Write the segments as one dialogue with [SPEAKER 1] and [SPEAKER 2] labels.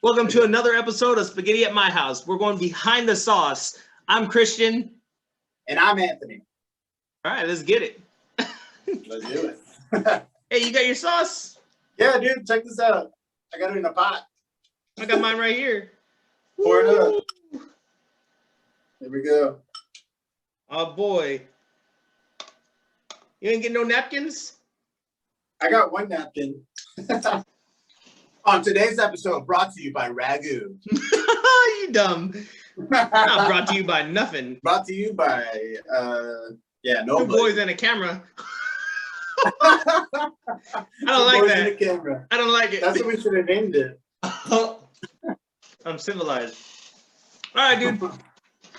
[SPEAKER 1] Welcome to another episode of Spaghetti at My House. We're going behind the sauce. I'm Christian.
[SPEAKER 2] And I'm Anthony.
[SPEAKER 1] All right, let's get it.
[SPEAKER 2] Let's do it.
[SPEAKER 1] Hey, you got your sauce?
[SPEAKER 2] Yeah, dude, check this out. I got it in a pot.
[SPEAKER 1] I got mine right here.
[SPEAKER 2] Pour it up. There we go.
[SPEAKER 1] Oh, boy. You ain't getting no napkins?
[SPEAKER 2] I got one napkin. On today's episode, brought to you by Ragu.
[SPEAKER 1] You dumb. Not brought to you by nothing.
[SPEAKER 2] Brought to you by,
[SPEAKER 1] Two boys and a camera. I don't like that.
[SPEAKER 2] Camera.
[SPEAKER 1] I don't like it.
[SPEAKER 2] That's what we should have named it.
[SPEAKER 1] I'm civilized. All right, dude.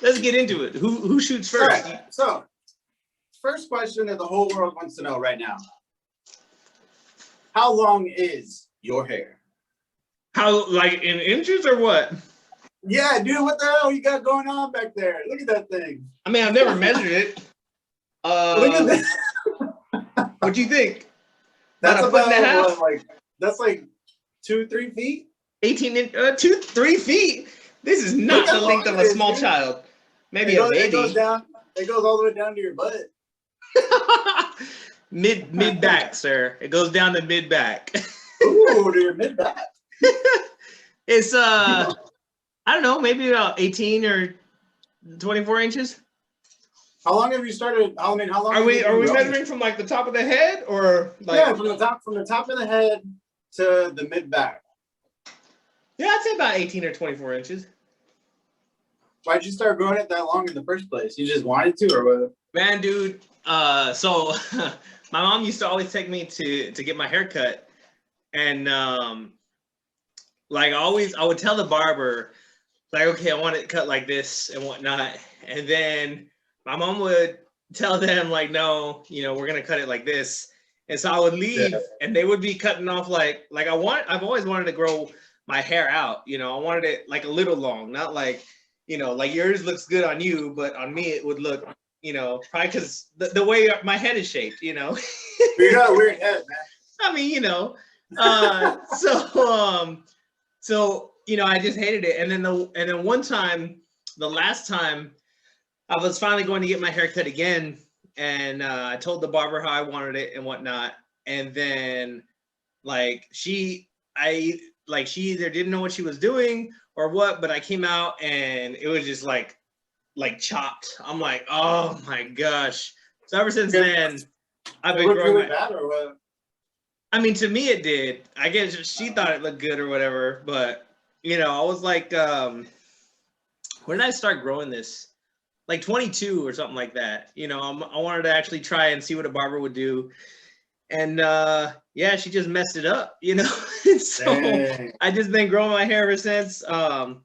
[SPEAKER 1] Let's get into it. Who shoots first?
[SPEAKER 2] All right. So, first question that the whole world wants to know right now. How long is your hair?
[SPEAKER 1] How, like in inches or what?
[SPEAKER 2] Yeah, dude, what the hell you got going on back there? Look at that thing.
[SPEAKER 1] I mean, I've never measured it.
[SPEAKER 2] Look at that.
[SPEAKER 1] What do you think?
[SPEAKER 2] That's
[SPEAKER 1] about a foot and a half?
[SPEAKER 2] That's like 2-3 feet.
[SPEAKER 1] 3 feet. This is not the length of a small child. Maybe a baby.
[SPEAKER 2] It goes all the way down to your butt.
[SPEAKER 1] mid back, sir. It goes down to mid back.
[SPEAKER 2] Ooh, to your mid back.
[SPEAKER 1] It's I don't know, maybe about 18 or 24 inches.
[SPEAKER 2] How long have you started? How long?
[SPEAKER 1] Are we measuring from like the top of the head or like?
[SPEAKER 2] Yeah, from the top of the head to the mid back.
[SPEAKER 1] Yeah, I'd say about 18 or 24 inches.
[SPEAKER 2] Why'd you start growing it that long in the first place? You just wanted to, or what?
[SPEAKER 1] Man, dude. So my mom used to always take me to get my hair cut, and like always, I would tell the barber, like, okay, I want it cut like this and whatnot, and then my mom would tell them like, no, we're gonna cut it like this, and so I would leave, and they would be cutting off like I've always wanted to grow my hair out, I wanted it like a little long, not like, like yours looks good on you, but on me it would look, probably because the way my head is shaped,
[SPEAKER 2] You got a weird head, man.
[SPEAKER 1] I mean, so I just hated it, and then one time, the last time, I was finally going to get my hair cut again, and I told the barber how I wanted it and whatnot, and then she either didn't know what she was doing or what, but I came out and it was just like chopped. I'm like, oh my gosh. So ever since then, I've been growing.
[SPEAKER 2] Really bad or what?
[SPEAKER 1] I mean, to me it did. I guess she thought it looked good or whatever, but I was like, when did I start growing this? Like 22 or something like that. I wanted to actually try and see what a barber would do. And yeah, she just messed it up, So
[SPEAKER 2] Dang.
[SPEAKER 1] I just been growing my hair ever since. I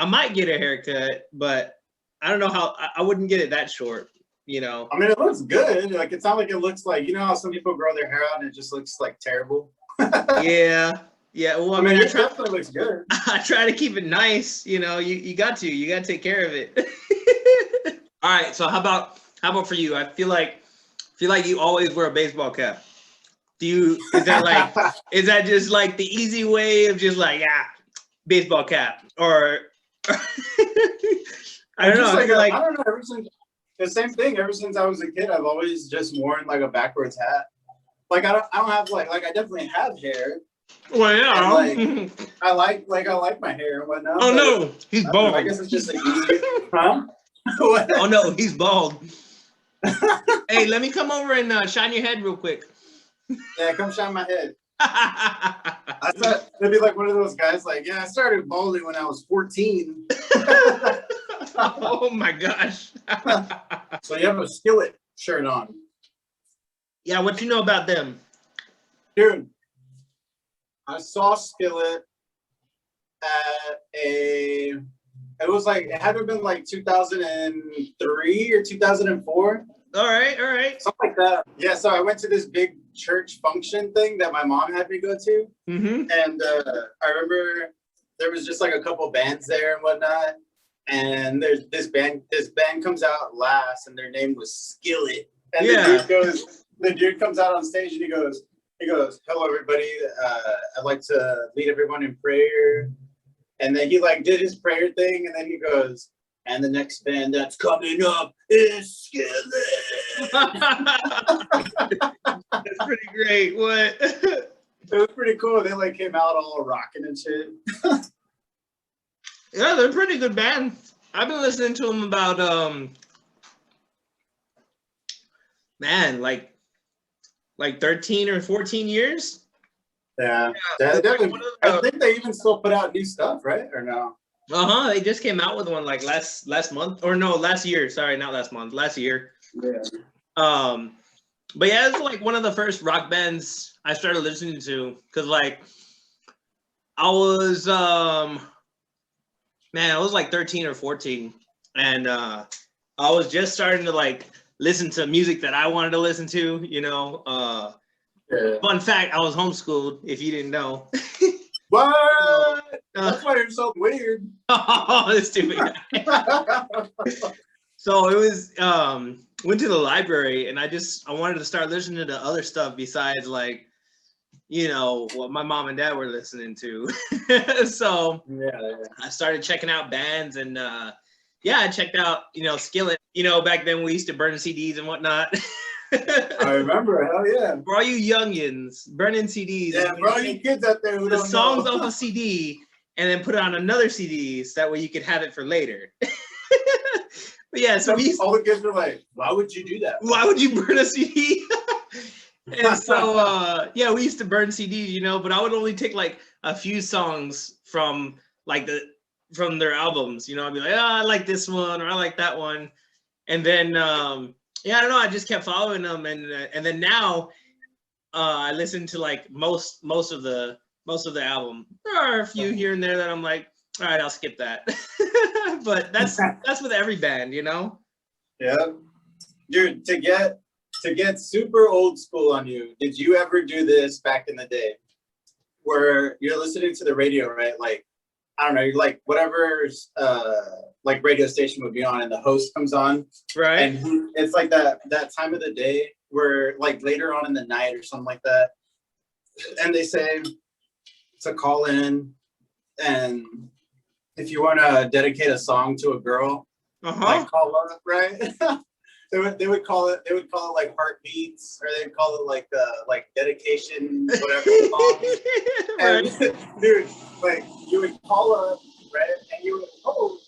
[SPEAKER 1] might get a haircut, but I don't know how. I wouldn't get it that short,
[SPEAKER 2] I mean, it looks good. Like, it's not like it looks like, how some people grow their hair out and it just looks like terrible.
[SPEAKER 1] Yeah. Well,
[SPEAKER 2] I mean, it definitely looks good.
[SPEAKER 1] I try to keep it nice. You got to take care of it. All right. So how about for you? I feel like you always wear a baseball cap. Is that just like the easy way of just like, baseball cap, or I don't know.
[SPEAKER 2] I don't know. Ever since the same thing. Ever since I was a kid, I've always just worn like a backwards hat. Like I don't have like I definitely have hair.
[SPEAKER 1] Well, yeah.
[SPEAKER 2] And, I like my hair and whatnot.
[SPEAKER 1] Oh no, he's bald.
[SPEAKER 2] I guess it's just like easier. Huh?
[SPEAKER 1] Oh no, he's bald. Hey, let me come over and shine your head real quick.
[SPEAKER 2] Yeah, come shine my head. I thought it'd be like one of those guys like, I started balding when I was 14.
[SPEAKER 1] Oh my gosh.
[SPEAKER 2] So you have a Skillet shirt on.
[SPEAKER 1] Yeah, what you know about them?
[SPEAKER 2] Dude, I saw Skillet at it had to have been like 2003 or 2004.
[SPEAKER 1] All right.
[SPEAKER 2] Something like that. Yeah, so I went to this big church function thing that my mom had me go to.
[SPEAKER 1] Mm-hmm.
[SPEAKER 2] And I remember there was just like a couple bands there and whatnot. And there's this band comes out last, and their name was Skillet. And the dude comes out on stage and he goes, hello everybody. I'd like to lead everyone in prayer. And then he like did his prayer thing, and then he goes, and the next band that's coming up is Skillet.
[SPEAKER 1] That's pretty great. What?
[SPEAKER 2] It was pretty cool. They like came out all rocking and shit.
[SPEAKER 1] Yeah, they're a pretty good band. I've been listening to them about man, like 13 or 14 years.
[SPEAKER 2] Yeah. I think they even still put out new stuff, right? Or no?
[SPEAKER 1] They just came out with one like last month, or no, last year. Sorry, not last month, last year.
[SPEAKER 2] Yeah.
[SPEAKER 1] But yeah, it's like one of the first rock bands I started listening to, because like I was man, I was like 13 or 14, and I was just starting to like listen to music that I wanted to listen to, you know.
[SPEAKER 2] Yeah.
[SPEAKER 1] Fun fact, I was homeschooled, if you didn't know.
[SPEAKER 2] What? That's why you're so weird.
[SPEAKER 1] Oh, this stupid guy. So it was went to the library, and I wanted to start listening to other stuff besides like, you know, what my mom and dad were listening to. So
[SPEAKER 2] yeah.
[SPEAKER 1] I started checking out bands, and yeah, I checked out, you know, Skillet. You know, back then we used to burn CDs and whatnot.
[SPEAKER 2] I remember, hell yeah.
[SPEAKER 1] For all you youngins, burning CDs.
[SPEAKER 2] Yeah, for all you kids out there who
[SPEAKER 1] the
[SPEAKER 2] don't
[SPEAKER 1] songs
[SPEAKER 2] know.
[SPEAKER 1] off a CD and then put it on another CD, so that way you could have it for later. But yeah, so
[SPEAKER 2] all the kids were like, why would you do that?
[SPEAKER 1] Why would you burn a CD? And so yeah, we used to burn CDs, you know, but I would only take like a few songs from like from their albums, you know. I'd be like, oh, I like this one, or I like that one. And then yeah, I don't know, I just kept following them, and then now I listen to like most of the album. There are a few here and there that I'm like, all right, I'll skip that. But that's with every band, you know.
[SPEAKER 2] Yeah, dude. To get super old school on you, did you ever do this back in the day, where you're listening to the radio, right? Like, I don't know, you're like whatever like radio station would be on, and the host comes on,
[SPEAKER 1] right?
[SPEAKER 2] And it's like that time of the day where like later on in the night or something like that, and they say to call in, and if you want to dedicate a song to a girl, like call up, right? they would call it like Heartbeats, or they'd call it like dedication, whatever song.
[SPEAKER 1] Right.
[SPEAKER 2] And dude, like you would call up, right, and you would hope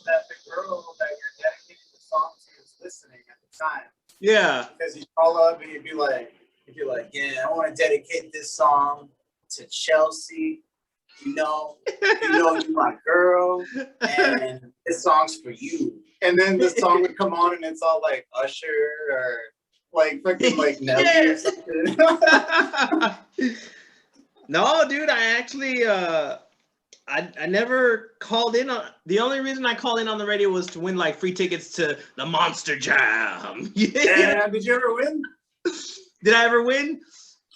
[SPEAKER 2] that the girl that you're dedicating the song to is listening at the time.
[SPEAKER 1] Yeah.
[SPEAKER 2] Because you call up and you'd be like, yeah, I want to dedicate this song to Chelsea. You know you're my girl, and this song's for you. And then the song would come on, and it's all like Usher or like fucking like Nelly or something.
[SPEAKER 1] No, dude, I actually I never called in on. The only reason I called in on the radio was to win like free tickets to the Monster Jam.
[SPEAKER 2] Yeah. Did you ever win?
[SPEAKER 1] Did I ever win?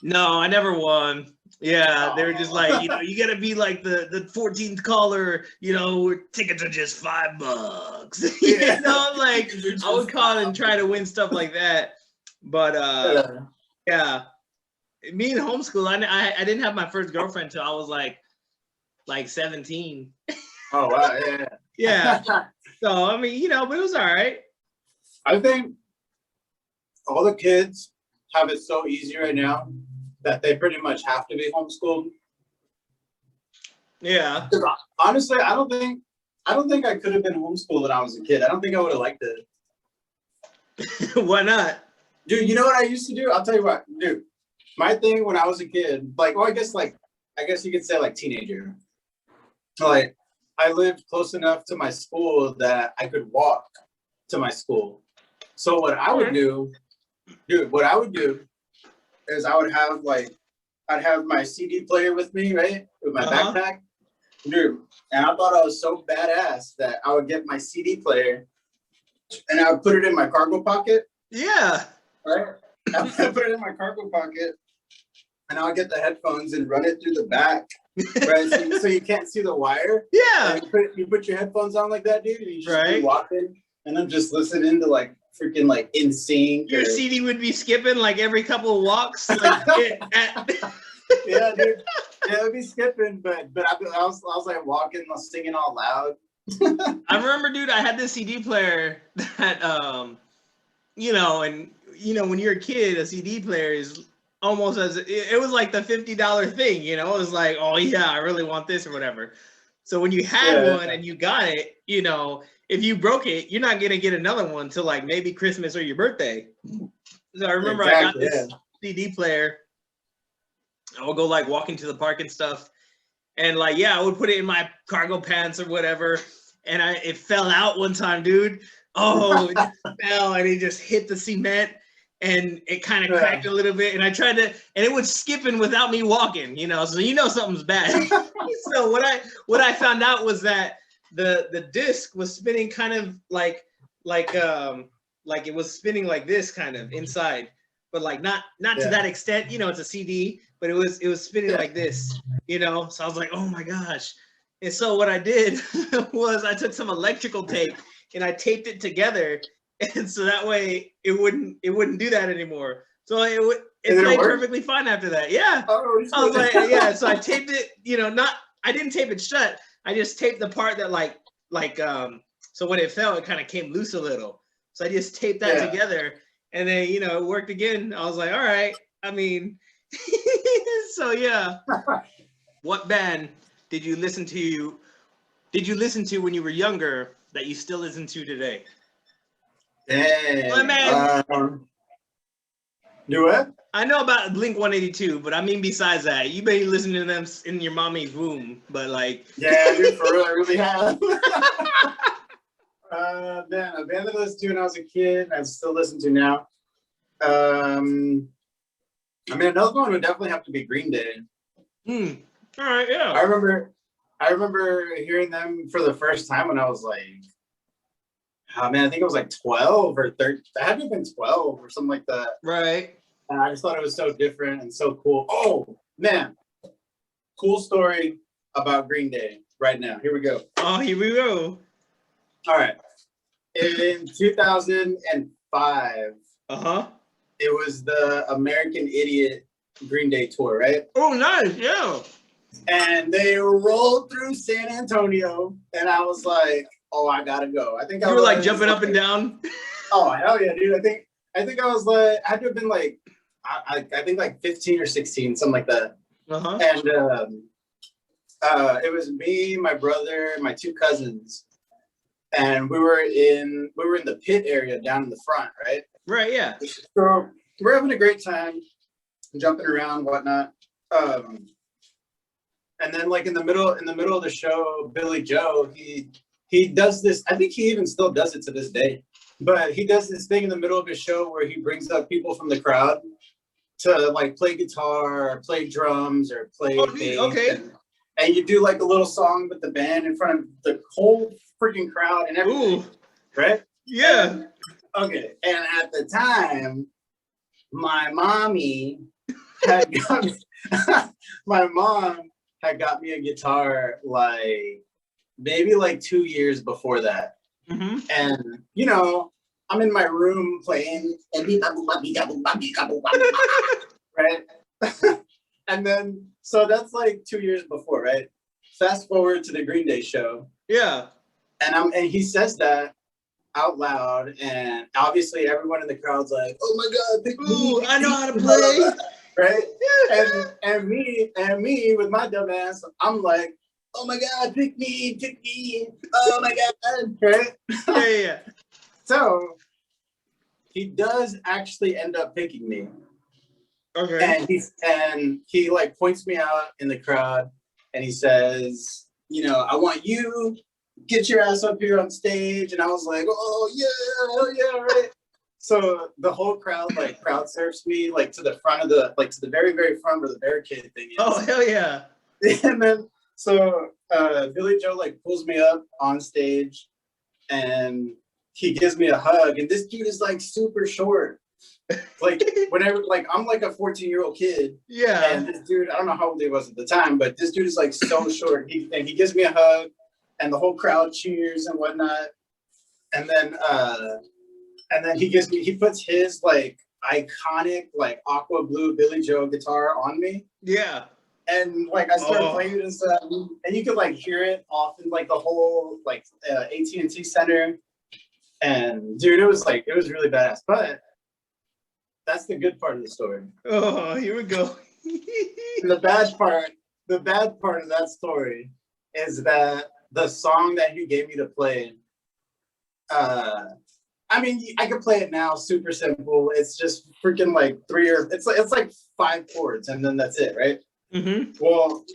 [SPEAKER 1] No, I never won. Yeah, they were just like, you know, you gotta be like the 14th caller, you know, tickets are just $5.
[SPEAKER 2] Yeah.
[SPEAKER 1] You know, like I would call and try to win stuff like that. But yeah, me in homeschool, I didn't have my first girlfriend until I was like 17.
[SPEAKER 2] Oh wow, yeah.
[SPEAKER 1] Yeah. So I mean, you know, but it was all right.
[SPEAKER 2] I think all the kids have it so easy right now that they pretty much have to be homeschooled.
[SPEAKER 1] Yeah.
[SPEAKER 2] Honestly, I don't think I could have been homeschooled when I was a kid. I don't think I would have liked it.
[SPEAKER 1] Why not?
[SPEAKER 2] Dude, you know what I used to do? I'll tell you what, dude. My thing when I was a kid, like, well, I guess you could say like teenager. Like, I lived close enough to my school that I could walk to my school. So what I would do, dude, is I'd have my CD player with me, right? With my backpack. Dude, and I thought I was so badass that I would get my CD player and I would put it in my cargo pocket.
[SPEAKER 1] Yeah.
[SPEAKER 2] Right? I would put it in my cargo pocket and I would get the headphones and run it through the back. Right? So you can't see the wire.
[SPEAKER 1] Yeah.
[SPEAKER 2] You put your headphones on like that, dude, and you just be walking and I'm just listening to like freaking like NSYNC.
[SPEAKER 1] Your CD would be skipping like every couple of walks. Like,
[SPEAKER 2] Yeah, dude. Yeah, it would be skipping, but I was like walking, singing all loud.
[SPEAKER 1] I remember, dude, I had this CD player that you know, and you know, when you're a kid, a CD player is almost as it was like the $50 thing, you know, it was like, oh yeah, I really want this or whatever. So when you had one and you got it, you know, if you broke it, you're not gonna get another one till like maybe Christmas or your birthday. So I remember I got this CD player. I would go like walking to the park and stuff, and like I would put it in my cargo pants or whatever, and it fell out one time, dude. Oh, it just fell and it just hit the cement and it kind of cracked a little bit. And I tried to, and it was skipping without me walking, you know, so you know something's bad. So what I found out was that the disc was spinning kind of like it was spinning like this kind of inside, but like not to that extent, you know, it's a CD, but it was spinning like this, you know. So I was like, oh my gosh. And so what I did was I took some electrical tape and I taped it together, and so that way it wouldn't do that anymore. So it played perfectly fine after that. Yeah. Oh, I was like, yeah. So I taped it, you know, I didn't tape it shut. I just taped the part that so when it fell, it kind of came loose a little. So I just taped that together, and then it worked again. I was like, all right. I mean, so yeah. What band did you listen to? Did you listen to when you were younger that you still listen to today?
[SPEAKER 2] Dang. Man. Do what?
[SPEAKER 1] I know about Blink-182, but I mean besides that, you been listening to them in your mommy's womb, but like.
[SPEAKER 2] Yeah, dude, for real, I really have. Man, a band that I listened to when I was a kid, I still listen to now. I mean, another one would definitely have to be Green Day.
[SPEAKER 1] All right, yeah.
[SPEAKER 2] I remember hearing them for the first time when I was like, oh man, I think it was like 12 or 13. I had to have been 12 or something like that.
[SPEAKER 1] Right.
[SPEAKER 2] And I just thought it was so different and so cool. Oh man, cool story about Green Day right now. Here we go.
[SPEAKER 1] Oh, here we go.
[SPEAKER 2] All right. In 2005, it was the American Idiot Green Day tour, right?
[SPEAKER 1] Oh, nice, yeah.
[SPEAKER 2] And they rolled through San Antonio, and I was like, "Oh, I gotta go." I think
[SPEAKER 1] you were like jumping up and down.
[SPEAKER 2] Oh hell yeah, dude! I think I was like, I had to have been like, I think like 15 or 16, something like that. And it was me, my brother, my two cousins, and we were in the pit area down in the front, right?
[SPEAKER 1] Right, yeah.
[SPEAKER 2] So we're having a great time, jumping around, whatnot. And then like in the middle of the show, Billy Joe, he does this. I think he even still does it to this day. But he does this thing in the middle of his show where he brings up people from the crowd to like play guitar, or play drums, or play bass.
[SPEAKER 1] Okay.
[SPEAKER 2] And you do like a little song with the band in front of the whole freaking crowd and everything. Ooh. Right?
[SPEAKER 1] Yeah.
[SPEAKER 2] Okay. And at the time, my mommy had got my mom had got me a guitar like maybe like 2 years before that. And I'm in my room playing right. And then so that's like 2 years before, right? Fast forward to the Green Day show.
[SPEAKER 1] Yeah.
[SPEAKER 2] And he says that out loud, and obviously everyone in the crowd's like, "Oh my god, pick me,
[SPEAKER 1] I know how to play."
[SPEAKER 2] Right? and me with my dumb ass, I'm like, "Oh my god, pick me, oh my god," right?
[SPEAKER 1] Yeah.
[SPEAKER 2] So he does actually end up picking me.
[SPEAKER 1] Okay.
[SPEAKER 2] And he like points me out in the crowd, and he says, "I want you, get your ass up here on stage." And I was like, "Oh yeah, hell yeah, right." So the whole crowd like crowd surfs me like to the front of to the very, very front where the barricade thing is.
[SPEAKER 1] Oh hell yeah.
[SPEAKER 2] And then so Billy Joe like pulls me up on stage, and he gives me a hug, and this dude is like super short. Like whenever, like I'm like a 14-year-old kid.
[SPEAKER 1] Yeah.
[SPEAKER 2] And this dude, I don't know how old he was at the time, but this dude is like so short. He gives me a hug, and the whole crowd cheers and whatnot. And then he puts his like iconic like aqua blue Billy Joe guitar on me.
[SPEAKER 1] Yeah.
[SPEAKER 2] And like I started playing it and stuff, and you could like hear it off in like the whole like AT&T Center. And dude, it was really badass. But that's the good part of the story.
[SPEAKER 1] Oh, here we go.
[SPEAKER 2] The bad part of that story is that the song that he gave me to play, I mean, I could play it now, super simple. It's just freaking like it's like 5 chords and then that's it, right?
[SPEAKER 1] Mm-hmm.
[SPEAKER 2] Well,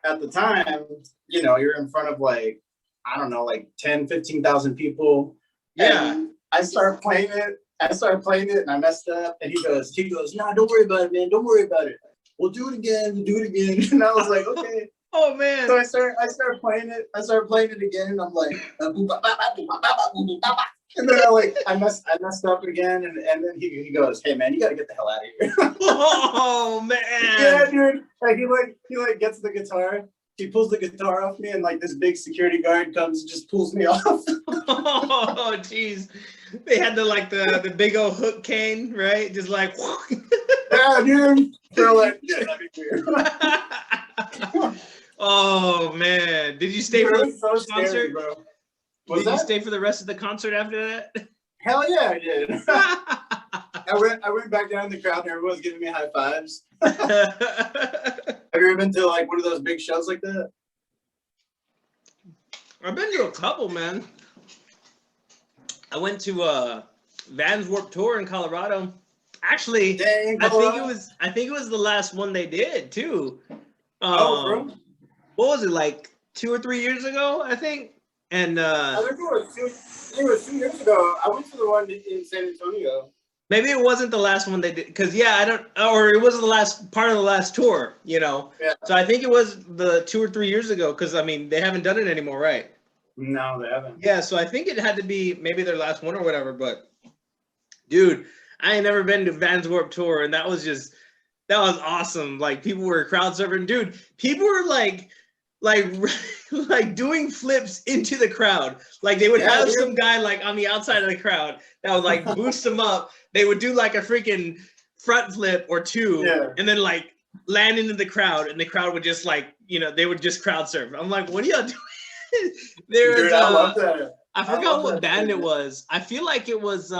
[SPEAKER 2] at the time, you know, you're in front of like, I don't know, like 10, 15,000 people.
[SPEAKER 1] Yeah.
[SPEAKER 2] And I started playing it and I messed up. And he goes, nah, don't worry about it, man. Don't worry about it. We'll do it again. And I was like, okay.
[SPEAKER 1] Oh man.
[SPEAKER 2] So I started playing it. I started playing it again. And I'm like, and then I messed up again. And then he goes, hey man, you got to get the hell out of here.
[SPEAKER 1] Oh man.
[SPEAKER 2] Yeah, dude. Like he gets the guitar. He pulls the guitar off me, and like this big security guard comes and just pulls me off.
[SPEAKER 1] Oh, jeez. They had the big old hook cane, right? Just like.
[SPEAKER 2] Yeah, dude. They're like, yeah, that'd be weird.
[SPEAKER 1] Oh man, did you stay for the concert?
[SPEAKER 2] Scary, bro.
[SPEAKER 1] Did you stay for the rest of the concert after that?
[SPEAKER 2] Hell yeah, I did. I went back down in the crowd and everyone's giving me high fives. Have you ever been to like one of those big shows like that?
[SPEAKER 1] I've been to a couple, man. I went to Vans Warped Tour in Colorado. Actually,
[SPEAKER 2] Dang,
[SPEAKER 1] I think it was the last one they did too.
[SPEAKER 2] Bro.
[SPEAKER 1] What was it, like 2 or 3 years ago? I think. And
[SPEAKER 2] I think it was 2 years ago. I went to the one in San Antonio.
[SPEAKER 1] Maybe it wasn't the last one they did, because or it was the last part of the last tour, you know.
[SPEAKER 2] Yeah.
[SPEAKER 1] So I think it was the 2 or 3 years ago, because I mean they haven't done it anymore, right?
[SPEAKER 2] No, they haven't.
[SPEAKER 1] Yeah, so I think it had to be maybe their last one or whatever. But dude, I ain't never been to Vans Warped Tour, and that was awesome. Like people were crowd surfing, dude. People were like doing flips into the crowd. Like they would have some guy like on the outside of the crowd that would like boost them up. They would do like a freaking front flip or two, and then like land into the crowd, and the crowd would just like, you know, they would just crowd surf. I'm like, what are y'all doing?
[SPEAKER 2] Dude, I love that.
[SPEAKER 1] I forgot what band it was. I feel like it was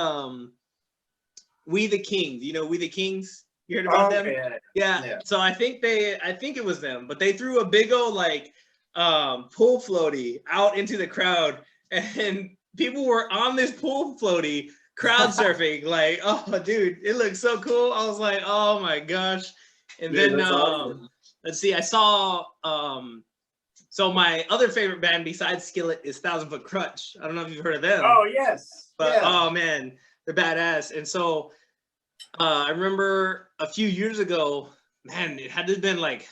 [SPEAKER 1] We the Kings. You know We the Kings? You heard about them? Yeah. So I think it was them, but they threw a big old like pool floaty out into the crowd, and people were on this pool floaty crowd surfing. Like, oh dude, it looked so cool. I was like, oh my gosh. And dude, then awesome. Let's see, I saw so my other favorite band besides Skillet is Thousand Foot Krutch. I don't know if you've heard of them.
[SPEAKER 2] Oh yes.
[SPEAKER 1] But oh man, they're badass. And so I remember a few years ago, man, it had to have been like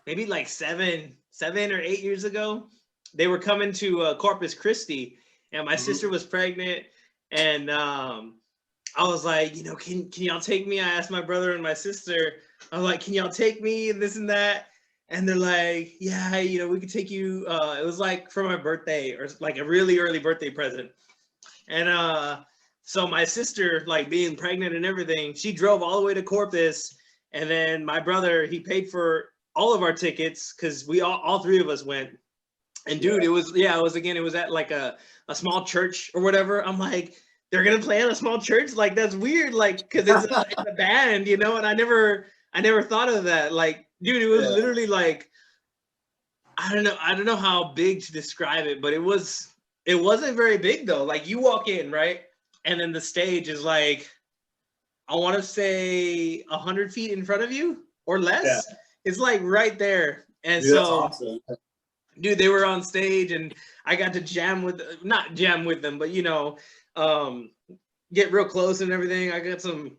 [SPEAKER 1] maybe like 7 or 8 years ago. They were coming to Corpus Christi, and my sister was pregnant, and I was like, you know, can y'all take me? I asked my brother and my sister, I was like, can y'all take me and this and that? And they're like, yeah, you know, we could take you. It was like for my birthday, or like a really early birthday present. And so my sister, like being pregnant and everything, she drove all the way to Corpus. And then my brother, he paid for all of our tickets because we all three of us went. And dude, it was at like a small church or whatever. I'm like, they're gonna play at a small church? Like that's weird, like because it's a band, you know. And I never thought of that. Like, dude, it was literally like, I don't know how big to describe it, but it wasn't very big though. Like you walk in, right, and then the stage is like, I want to say 100 feet in front of you or less. Yeah. It's like right there. And so, that's awesome. Dude, they were on stage, and I got to not jam with them, but you know, get real close and everything. I got some,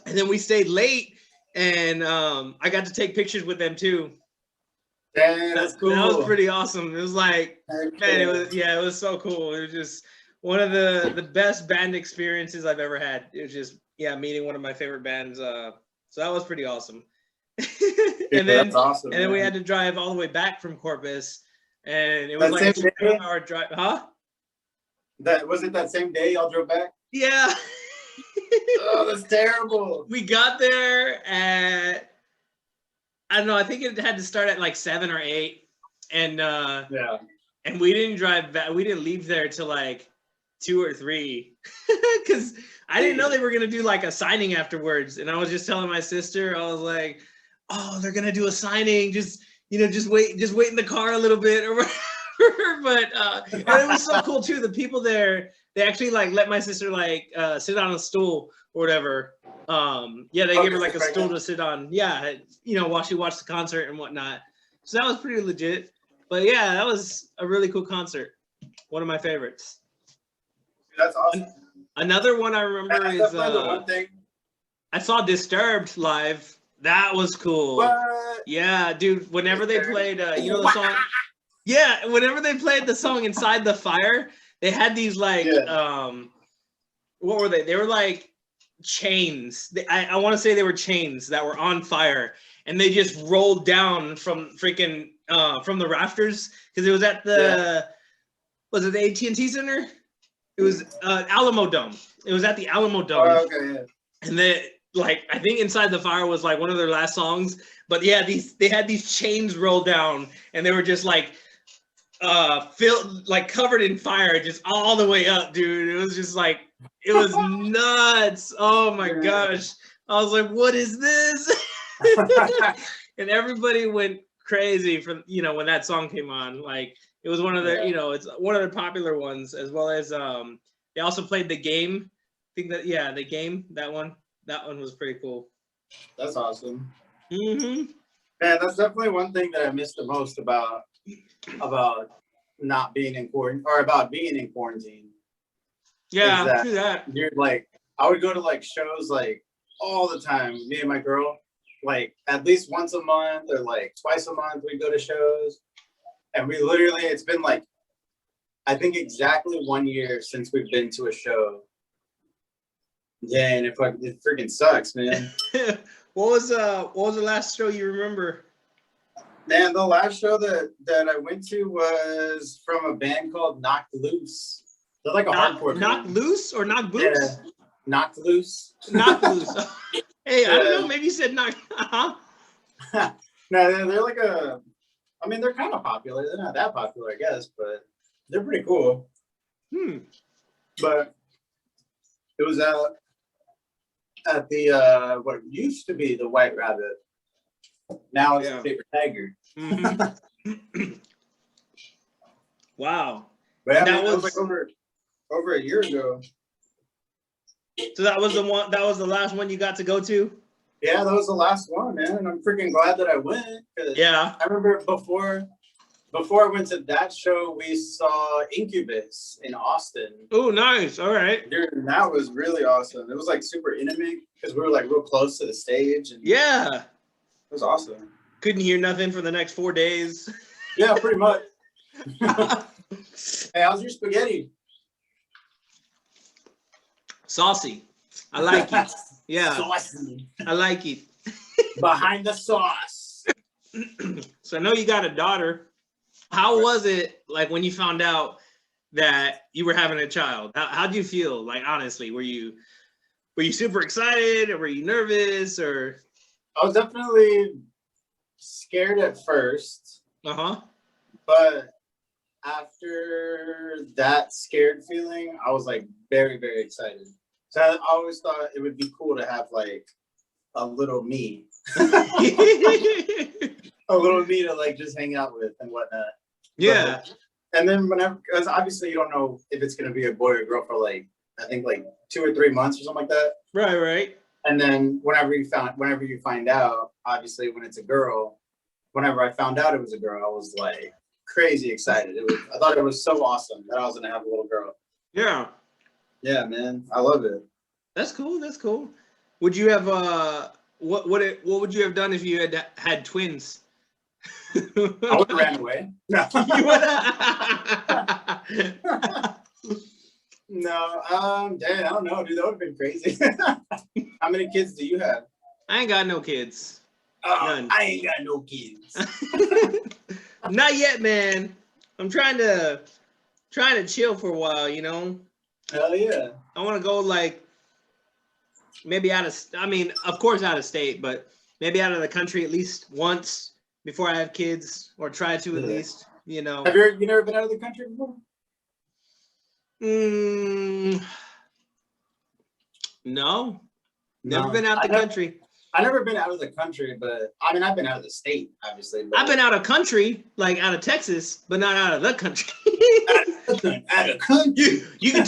[SPEAKER 1] and then we stayed late, and I got to take pictures with them too.
[SPEAKER 2] Dang, that's cool.
[SPEAKER 1] That was pretty awesome. It was like, man, it was so cool. It was just one of the best band experiences I've ever had. It was just, meeting one of my favorite bands. So that was pretty awesome. And then, that's awesome. And then we had to drive all the way back from Corpus, and it was like a 2-hour drive. Huh?
[SPEAKER 2] Was it that same day y'all drove back?
[SPEAKER 1] Yeah.
[SPEAKER 2] Oh, that's terrible.
[SPEAKER 1] We got there at, I don't know, I think it had to start at like 7 or 8. And
[SPEAKER 2] Yeah.
[SPEAKER 1] and we didn't drive back. We didn't leave there till like 2 or 3 because I didn't know they were gonna do like a signing afterwards. And I was just telling my sister, I was like, "Oh, they're gonna do a signing. Just wait in the car a little bit or whatever." But and it was so cool too. The people there, they actually like let my sister like sit on a stool or whatever. Yeah, they gave her like a stool to sit on. Yeah, while she watched the concert and whatnot. So that was pretty legit. But yeah, that was a really cool concert. One of my favorites.
[SPEAKER 2] That's awesome.
[SPEAKER 1] Another one I remember is
[SPEAKER 2] the one thing.
[SPEAKER 1] I saw Disturbed live. That was cool.
[SPEAKER 2] What?
[SPEAKER 1] Yeah, dude. Whenever they played, the song. Yeah, whenever they played the song "Inside the Fire," they had these like, what were they? They were like chains. I want to say they were chains that were on fire, and they just rolled down from freaking from the rafters because it was at the was it the AT&T Center? It was Alamo Dome. It was at the Alamo Dome.
[SPEAKER 2] Oh, okay, yeah.
[SPEAKER 1] And they like I think "Inside the Fire" was like one of their last songs. But yeah, they had these chains rolled down, and they were just like filled like covered in fire, just all the way up, dude. It was just like it was nuts. Oh my gosh. I was like, what is this? And everybody went crazy from when that song came on. Like it was one of their, it's one of the popular ones, as well as they also played The Game. I think that The Game, that one was pretty cool.
[SPEAKER 2] That's awesome.
[SPEAKER 1] Mm-hmm.
[SPEAKER 2] Man, that's definitely one thing that I miss the most about not being in quarantine or about being in quarantine.
[SPEAKER 1] Yeah, true that.
[SPEAKER 2] Dude, like I would go to like shows like all the time. Me and my girl, like at least once a month or like twice a month, we'd go to shows. And we literally, it's been like, I think exactly 1 year since we've been to a show. Yeah, and it freaking sucks, man.
[SPEAKER 1] What was the last show you remember?
[SPEAKER 2] Man, the last show that I went to was from a band called Knocked Loose. They're like a hardcore band.
[SPEAKER 1] Knocked Loose or Knocked Boots?
[SPEAKER 2] Yeah. Knocked Loose.
[SPEAKER 1] Knocked Loose. Hey, I don't know. Maybe you said Knocked.
[SPEAKER 2] No, they're like I mean, they're kind of popular. They're not that popular, I guess, but they're pretty cool. But it was at the what used to be the White Rabbit. Now it's the Paper Tiger.
[SPEAKER 1] Mm-hmm. Wow.
[SPEAKER 2] But yeah, that was like over a year ago.
[SPEAKER 1] So that was the one. That was the last one you got to go to.
[SPEAKER 2] Yeah, that was the last one, man, and I'm freaking glad that I went.
[SPEAKER 1] Yeah.
[SPEAKER 2] I remember before I went to that show, we saw Incubus in Austin.
[SPEAKER 1] Oh, nice. All right.
[SPEAKER 2] Dude, that was really awesome. It was like super intimate because we were like real close to the stage. And
[SPEAKER 1] yeah.
[SPEAKER 2] It was awesome.
[SPEAKER 1] Couldn't hear nothing for the next 4 days.
[SPEAKER 2] Yeah, pretty much. Hey, how's your spaghetti?
[SPEAKER 1] Saucy. I like it. Yeah.
[SPEAKER 2] Saucy.
[SPEAKER 1] I like it.
[SPEAKER 2] Behind the sauce.
[SPEAKER 1] So I know you got a daughter. How was it like when you found out that you were having a child? How'd you feel? Like honestly, were you super excited or were you nervous or?
[SPEAKER 2] I was definitely scared at first.
[SPEAKER 1] Uh-huh.
[SPEAKER 2] But after that scared feeling, I was like very, very excited. So I always thought it would be cool to have like a little me. A little me to like just hang out with and whatnot.
[SPEAKER 1] Yeah.
[SPEAKER 2] But, and then because obviously you don't know if it's gonna be a boy or girl for like I think like 2 or 3 months or something like that.
[SPEAKER 1] Right.
[SPEAKER 2] And then whenever you find out, obviously when it's a girl, whenever I found out it was a girl, I was like crazy excited. I thought it was so awesome that I was gonna have a little girl.
[SPEAKER 1] Yeah.
[SPEAKER 2] Yeah, man, I love it.
[SPEAKER 1] That's cool. Would you have what would you have done if you had twins?
[SPEAKER 2] I would have ran away. No. No, dang, I don't know, dude. That would have been crazy. How many kids do you have?
[SPEAKER 1] I ain't got no kids.
[SPEAKER 2] None. I ain't got no kids.
[SPEAKER 1] Not yet, man. I'm trying to chill for a while, you know.
[SPEAKER 2] Hell yeah.
[SPEAKER 1] I want to go like maybe I mean, of course out of state, but maybe out of the country at least once before I have kids, or try to at least, you know.
[SPEAKER 2] Have you never been out of the country before?
[SPEAKER 1] No, never been out the country.
[SPEAKER 2] I've never been out of the country, but I mean, I've been out of the state, obviously. But
[SPEAKER 1] I've been out of country, like out of Texas, but not out of the country.
[SPEAKER 2] out of country.
[SPEAKER 1] You can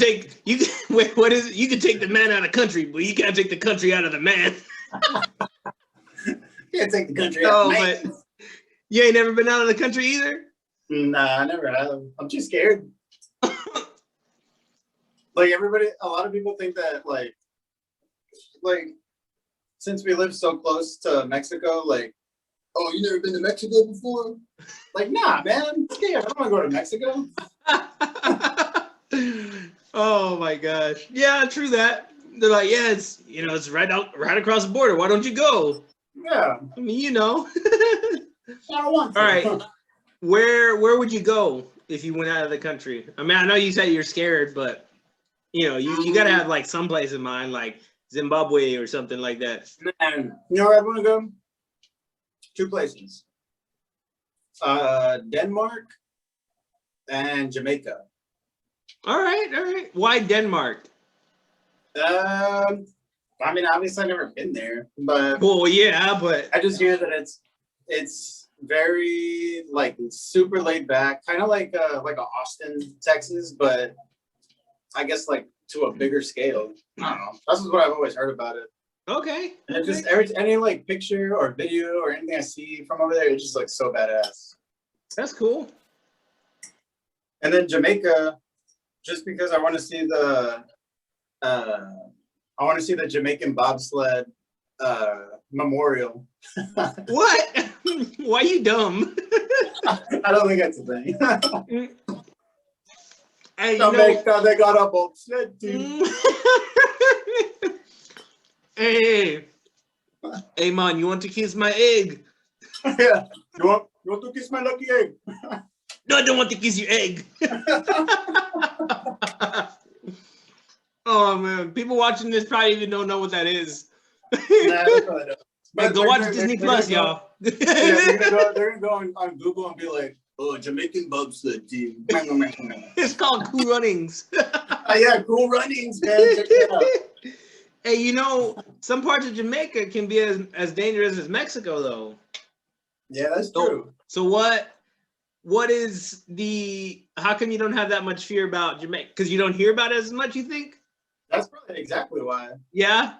[SPEAKER 1] wait, what is it? You can take the man out of country, but you can't take the country out of the man.
[SPEAKER 2] You can't take the country out of the man.
[SPEAKER 1] But you ain't never been out of the country either?
[SPEAKER 2] Nah, I never have. I'm too scared. Like a lot of people think that like since we live so close to Mexico, like, oh, you never been to Mexico before? Like, nah, man, I'm scared. I don't want to go to Mexico.
[SPEAKER 1] Oh my gosh. Yeah, true that. They're like, yeah, it's it's right across the border. Why don't you go?
[SPEAKER 2] Yeah.
[SPEAKER 1] I mean,
[SPEAKER 2] I don't want to.
[SPEAKER 1] All right. Where would you go if you went out of the country? I mean, I know you said you're scared, but you gotta have like some place in mind, like Zimbabwe or something like that.
[SPEAKER 2] Man, you know where I want to go? 2 places. Denmark and Jamaica.
[SPEAKER 1] All right. Why Denmark?
[SPEAKER 2] I mean, obviously I've never been there, but
[SPEAKER 1] well, yeah, but
[SPEAKER 2] I just hear that it's very like super laid back, kind of like a Austin, Texas, but I guess like to a bigger scale. I don't know. That's what I've always heard about it.
[SPEAKER 1] Okay.
[SPEAKER 2] And it just any like picture or video or anything I see from over there, it just looks so badass.
[SPEAKER 1] That's cool.
[SPEAKER 2] And then Jamaica, just because I want to see the Jamaican bobsled memorial.
[SPEAKER 1] What? Why you dumb?
[SPEAKER 2] I don't think that's a thing.
[SPEAKER 1] Hey,
[SPEAKER 2] Jamaica, they got a bobsled team.
[SPEAKER 1] Hey, man, you want to kiss my egg?
[SPEAKER 2] Yeah, you want to kiss my lucky egg?
[SPEAKER 1] No, I don't want to kiss your egg. Oh man, people watching this probably even don't know what that is.
[SPEAKER 2] Nah, they probably don't.
[SPEAKER 1] But go watch Disney Plus, y'all.
[SPEAKER 2] Yeah, they're gonna go on Google and be like, "Oh, Jamaican bobsled team."
[SPEAKER 1] It's called Cool Runnings.
[SPEAKER 2] Yeah, Cool Runnings, man. Check it out.
[SPEAKER 1] Hey, some parts of Jamaica can be as dangerous as Mexico, though.
[SPEAKER 2] Yeah, that's true.
[SPEAKER 1] So what is how come you don't have that much fear about Jamaica? Because you don't hear about it as much, you think?
[SPEAKER 2] That's probably exactly why.
[SPEAKER 1] Yeah?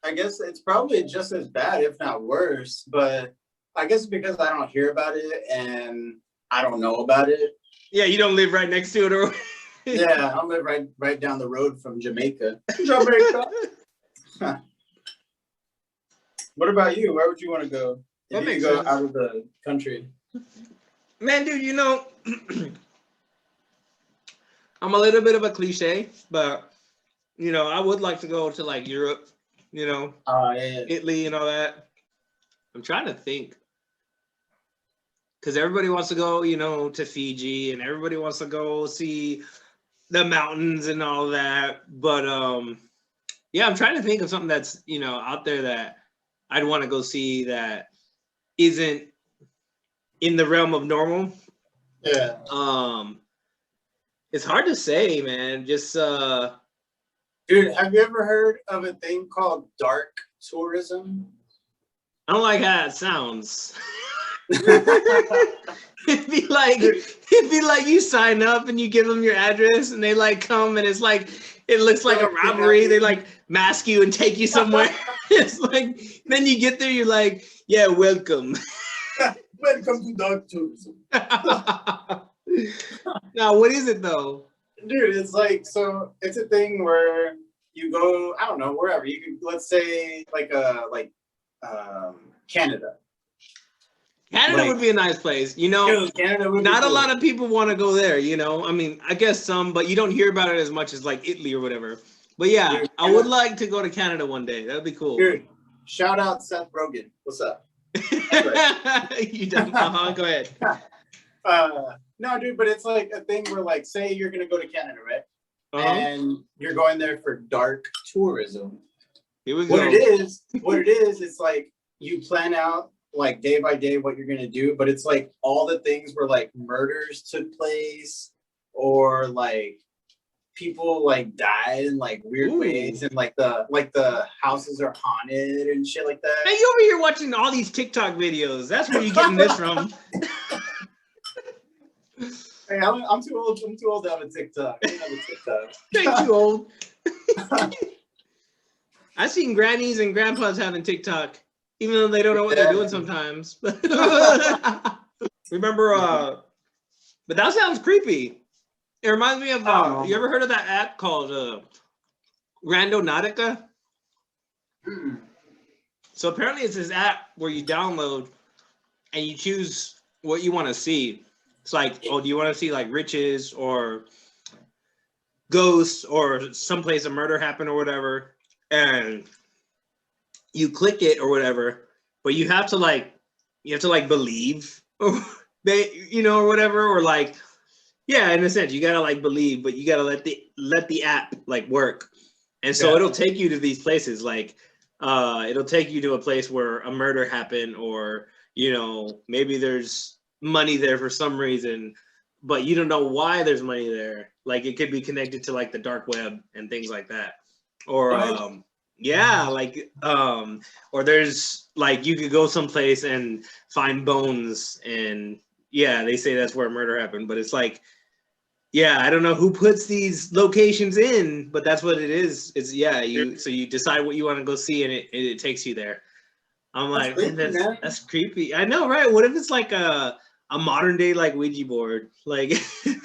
[SPEAKER 2] I guess it's probably just as bad, if not worse, but I guess because I don't hear about it and I don't know about it.
[SPEAKER 1] Yeah, you don't live right next to it, or
[SPEAKER 2] yeah, I live right down the road from Jamaica. Jamaica. What about you? Where would you want to go if you go out of the country?
[SPEAKER 1] Man, dude, I'm a little bit of a cliche, but I would like to go to like Europe,
[SPEAKER 2] Yeah.
[SPEAKER 1] Italy and all that. I'm trying to think. Because everybody wants to go, to Fiji, and everybody wants to go see the mountains and all that. But yeah, I'm trying to think of something that's, out there that I'd want to go see that isn't in the realm of normal.
[SPEAKER 2] Yeah.
[SPEAKER 1] It's hard to say, man. Just
[SPEAKER 2] dude, have you ever heard of a thing called dark tourism?
[SPEAKER 1] I don't like how it sounds. It'd be like you sign up and you give them your address and they like come and it's like it looks like a robbery. They like mask you and take you somewhere. It's like then you get there, you're like, yeah, welcome.
[SPEAKER 2] Welcome to dark tourism.
[SPEAKER 1] Now, what is it though?
[SPEAKER 2] Dude, it's like it's a thing where you go, I don't know, wherever. You can let's say Canada.
[SPEAKER 1] Canada would be a nice place, Dude,
[SPEAKER 2] Canada would
[SPEAKER 1] not
[SPEAKER 2] be cool.
[SPEAKER 1] A lot of people want to go there, I mean, I guess some, but you don't hear about it as much as like Italy or whatever. But yeah, dude, I would like to go to Canada one day. That'd be cool.
[SPEAKER 2] Dude, shout out Seth Rogen. What's up?
[SPEAKER 1] You don't. Go ahead.
[SPEAKER 2] No, dude, but it's like a thing where, like, say you're gonna go to Canada, right?
[SPEAKER 1] Uh-huh.
[SPEAKER 2] And you're going there for dark tourism.
[SPEAKER 1] Here we
[SPEAKER 2] What
[SPEAKER 1] go.
[SPEAKER 2] it is, it's like you plan out like day by day what you're gonna do, but it's like all the things where like murders took place or like people like died in like weird ways, and like the houses are haunted and shit like that.
[SPEAKER 1] Hey, you over here watching all these TikTok videos. That's where you're getting this from.
[SPEAKER 2] Hey, I'm too old. I'm too old to have a TikTok. I don't have a TikTok.
[SPEAKER 1] Ain't too old. I've seen grannies and grandpas having TikTok, even though they don't know what they're doing sometimes. Remember, but that sounds creepy. It reminds me of, you ever heard of that app called Randonautica? So apparently it's this app where you download and you choose what you want to see. It's like, oh, do you want to see like riches or ghosts or someplace a murder happened or whatever? And you click it or whatever, but you have to like believe or or whatever, or like, yeah, in a sense, you gotta like believe, but you gotta let the app like work. And so it'll take you to these places, like it'll take you to a place where a murder happened, or maybe there's money there for some reason, but you don't know why there's money there. Like it could be connected to like the dark web and things like that. Or or there's like you could go someplace and find bones, and they say that's where a murder happened, but it's like, I don't know who puts these locations in, but that's what it is. It's so you decide what you want to go see, and it takes you there. I'm like, that's creepy. I know, right? What if it's like a modern day like Ouija board? Like,
[SPEAKER 2] dude,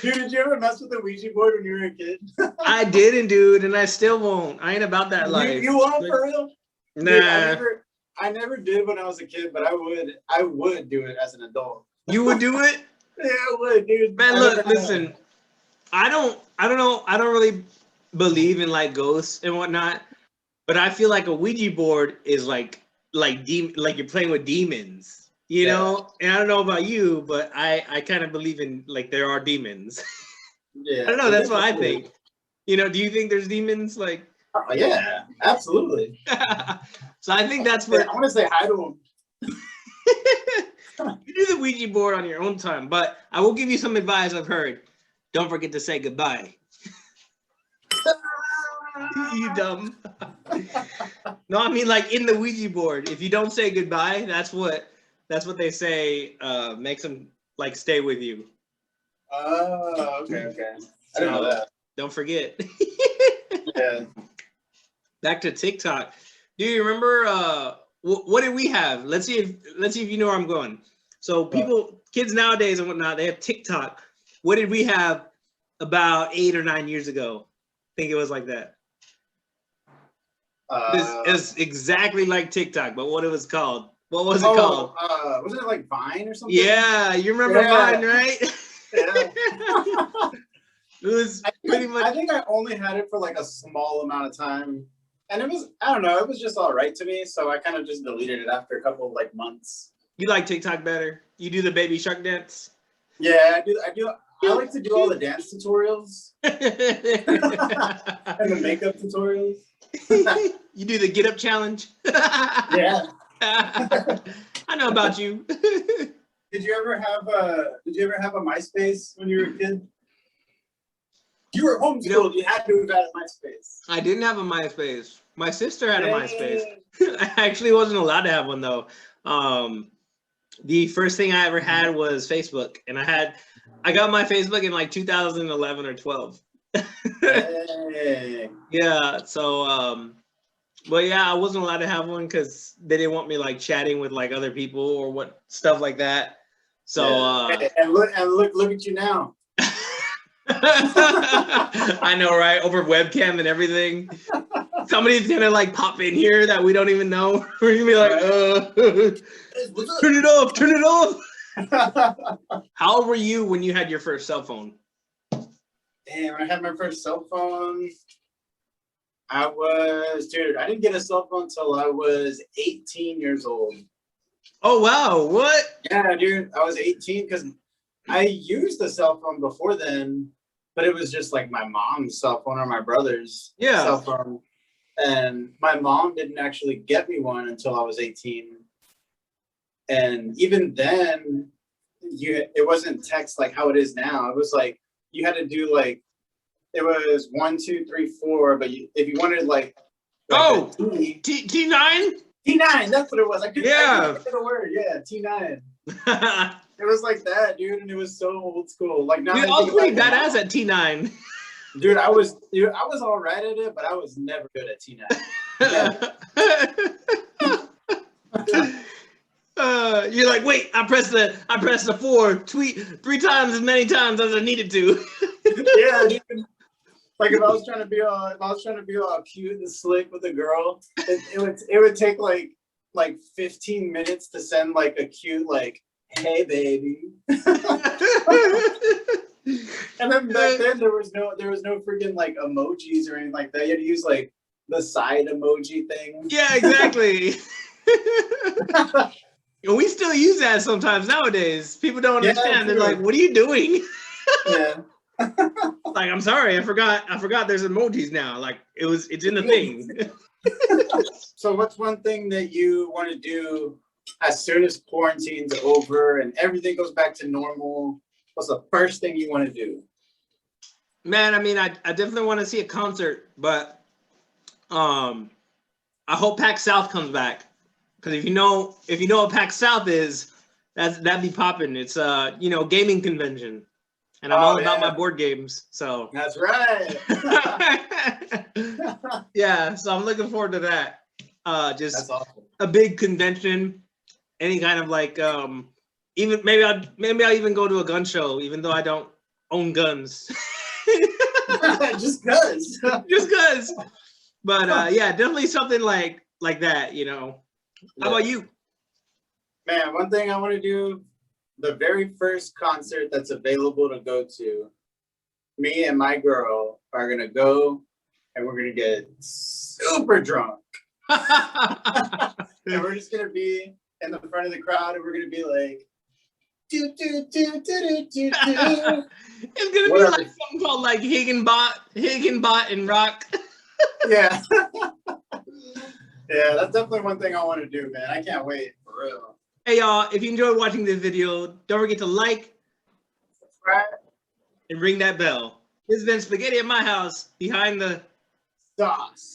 [SPEAKER 2] did you ever mess with the Ouija board when you were a kid?
[SPEAKER 1] I didn't, dude, and I still won't. I ain't about that life.
[SPEAKER 2] You won't, for real?
[SPEAKER 1] Nah.
[SPEAKER 2] Dude, I never did when I was a kid, but I would do it as an adult.
[SPEAKER 1] You would do it?
[SPEAKER 2] Yeah, I would, dude.
[SPEAKER 1] Man, look, listen. I don't know. I don't really believe in like ghosts and whatnot, but I feel like a Ouija board is like you're playing with demons, you know? And I don't know about you, but I kind of believe in like there are demons.
[SPEAKER 2] Yeah.
[SPEAKER 1] I don't know. That's what I think. Do you think there's demons? Like,
[SPEAKER 2] yeah, absolutely.
[SPEAKER 1] So I think that's what
[SPEAKER 2] I want to say hi to them.
[SPEAKER 1] You do the Ouija board on your own time, but I will give you some advice I've heard. Don't forget to say goodbye. You dumb. No, I mean like in the Ouija board, if you don't say goodbye, that's what they say makes them like stay with you.
[SPEAKER 2] Oh, okay. I didn't know that.
[SPEAKER 1] Don't forget.
[SPEAKER 2] Yeah.
[SPEAKER 1] Back to TikTok. Do you remember what did we have? Let's see if you know where I'm going. So kids nowadays and whatnot, they have TikTok. What did we have about 8 or 9 years ago? I think it was like that. It's exactly like TikTok, but what it was called? What was it called?
[SPEAKER 2] Wasn't it like Vine or something?
[SPEAKER 1] Yeah, you remember Vine, right?
[SPEAKER 2] Yeah.
[SPEAKER 1] It was pretty much.
[SPEAKER 2] I think I only had it for like a small amount of time, and it was, I don't know, it was just all right to me. So I kind of just deleted it after a couple of like months.
[SPEAKER 1] You like TikTok better? You do the baby shark dance?
[SPEAKER 2] Yeah, I do. I like to do all the dance tutorials and the makeup tutorials.
[SPEAKER 1] You do the get up challenge?
[SPEAKER 2] Yeah.
[SPEAKER 1] I know about you.
[SPEAKER 2] Did you ever have a MySpace when you were a kid? You were homeschooled. You had to have had a MySpace.
[SPEAKER 1] I didn't have a MySpace. My sister had a MySpace. I actually wasn't allowed to have one though. The first thing I ever had was Facebook, and I got my Facebook in like 2011 or 12.
[SPEAKER 2] Hey.
[SPEAKER 1] Yeah. So, but yeah, I wasn't allowed to have one because they didn't want me like chatting with like other people or what stuff like that. So,
[SPEAKER 2] and look at you now.
[SPEAKER 1] I know, right? Over webcam and everything. Somebody's gonna like pop in here that we don't even know. We're gonna be like, turn it off, turn it off. How old were you when you had your first cell phone?
[SPEAKER 2] Damn, when I had my first cell phone, I didn't get a cell phone until I was 18 years old.
[SPEAKER 1] Oh, wow. What?
[SPEAKER 2] Yeah, dude, I was 18 because I used the cell phone before then, but it was just like my mom's cell phone or my brother's cell phone. And my mom didn't actually get me one until I was 18. And even then, it wasn't text like how it is now. It was like you had to do like it was 1, 2, 3, 4. But if you wanted like
[SPEAKER 1] Oh,
[SPEAKER 2] T9,
[SPEAKER 1] T9.
[SPEAKER 2] that's what it was. I couldn't
[SPEAKER 1] Yeah.
[SPEAKER 2] think of the word. Yeah, T9. It was like that, dude, and it was so old school. Like now,
[SPEAKER 1] Dude, I was pretty badass at T9.
[SPEAKER 2] Dude, I was all right at it, but I was never good at T9.
[SPEAKER 1] You're like, wait, I pressed the 4 3 times as many times as I needed to.
[SPEAKER 2] Yeah, dude. Like if I was trying to be all cute and slick with a girl, it would take like 15 minutes to send like a cute like, hey baby. And then back then there was no freaking like emojis or anything like that. You had to use like the side emoji thing.
[SPEAKER 1] Yeah, exactly. We still use that sometimes nowadays. People don't understand. They're like, "What are you doing?"
[SPEAKER 2] Yeah.
[SPEAKER 1] Like, I'm sorry, I forgot there's emojis now. Like it's in the thing.
[SPEAKER 2] So what's one thing that you want to do as soon as quarantine's over and everything goes back to normal? What's the first thing you want to do?
[SPEAKER 1] Man, I mean, I definitely want to see a concert, but I hope PAX South comes back. Because if you know what PAX South is, that'd be popping. It's gaming convention. And I'm all about my board games, so.
[SPEAKER 2] That's right.
[SPEAKER 1] Yeah, so I'm looking forward to that. Just
[SPEAKER 2] That's awesome.
[SPEAKER 1] A big convention, any kind of like, even maybe I'll even go to a gun show, even though I don't own guns.
[SPEAKER 2] Just cause.
[SPEAKER 1] Just cause. But yeah, definitely something like that. How about you?
[SPEAKER 2] Man, one thing I want to do. The very first concert that's available to go to, me and my girl are gonna go and we're gonna get super drunk. And we're just gonna be in the front of the crowd and we're gonna be like, do, do, do, do, do, do, do.
[SPEAKER 1] It's gonna be like something called like Higginbot and rock.
[SPEAKER 2] Yeah. Yeah, that's definitely one thing I want to do, man. I can't wait, for real.
[SPEAKER 1] Hey y'all, if you enjoyed watching this video, don't forget to like,
[SPEAKER 2] subscribe,
[SPEAKER 1] and ring that bell. This has been Spaghetti at My House, behind the
[SPEAKER 2] sauce.